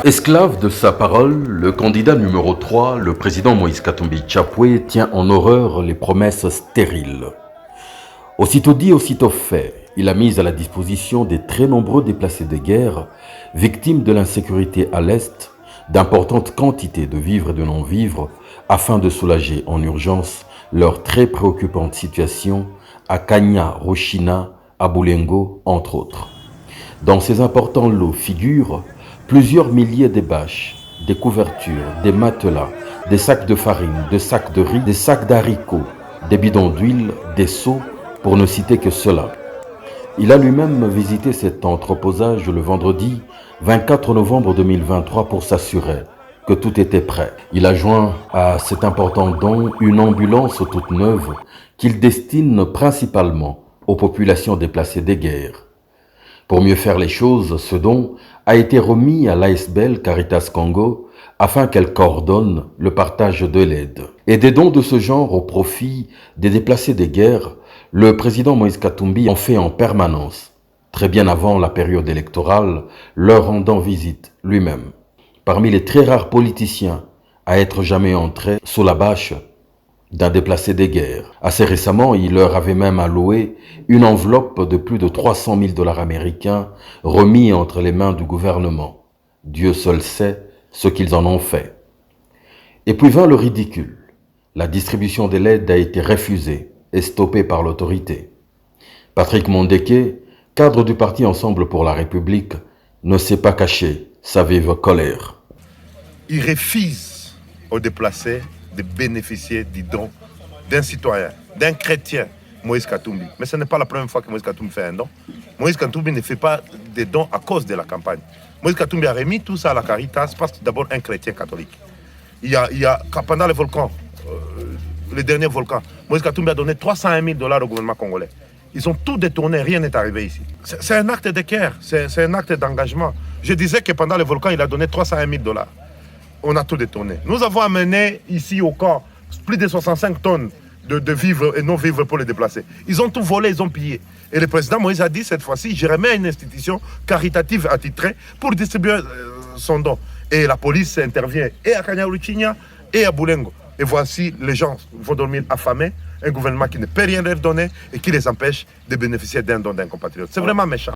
Esclave de sa parole, le candidat numéro 3, le président Moïse Katumbi Chapwe, tient en horreur les promesses stériles. Aussitôt dit, aussitôt fait, il a mis à la disposition des très nombreux déplacés de guerre, victimes de l'insécurité à l'Est, d'importantes quantités de vivres et de non-vivres, afin de soulager en urgence leur très préoccupante situation à Kanya, Rochina, à Boulengo, entre autres. Dans ces importants lots figurent plusieurs milliers de bâches, des couvertures, des matelas, des sacs de farine, des sacs de riz, des sacs d'haricots, des bidons d'huile, des seaux, pour ne citer que cela. Il a lui-même visité cet entreposage le vendredi 24 novembre 2023 pour s'assurer que tout était prêt. Il a joint à cet important don une ambulance toute neuve qu'il destine principalement aux populations déplacées des guerres. Pour mieux faire les choses, ce don a été remis à l'ASBL Caritas Congo afin qu'elle coordonne le partage de l'aide. Et des dons de ce genre au profit des déplacés des guerres, le président Moïse Katumbi en fait en permanence, très bien avant la période électorale, leur rendant visite lui-même. Parmi les très rares politiciens à être jamais entrés sous la bâche d'un déplacé des guerres. Assez récemment, il leur avait même alloué une enveloppe de plus de 300 000 $ américains remis entre les mains du gouvernement. Dieu seul sait ce qu'ils en ont fait. Et puis vint le ridicule. La distribution de l'aide a été refusée et stoppée par l'autorité. Patrick Mondeke, cadre du parti Ensemble pour la République, ne s'est pas caché sa vive colère. Il refuse aux déplacés de bénéficier du don d'un citoyen, d'un chrétien, Moïse Katumbi. Mais ce n'est pas la première fois que Moïse Katumbi fait un don. Moïse Katumbi ne fait pas des dons à cause de la campagne. Moïse Katumbi a remis tout ça à la Caritas parce que c'est d'abord un chrétien catholique. Pendant les volcans, les derniers volcans, Moïse Katumbi a donné 301 000 $ au gouvernement congolais. Ils ont tout détourné, rien n'est arrivé ici. C'est un acte de cœur, c'est un acte d'engagement. Je disais que pendant les volcans, il a donné 301 000 $. On a tout détourné. Nous avons amené ici au camp plus de 65 tonnes de vivres et non-vivres pour les déplacés. Ils ont tout volé, ils ont pillé. Et le président Moïse a dit cette fois-ci, je remets une institution caritative attitrée pour distribuer son don. Et la police intervient et à Kanyaruchinya et à Boulengo. Et voici, les gens vont dormir affamés, un gouvernement qui ne peut rien leur donner et qui les empêche de bénéficier d'un don d'un compatriote. C'est vraiment méchant.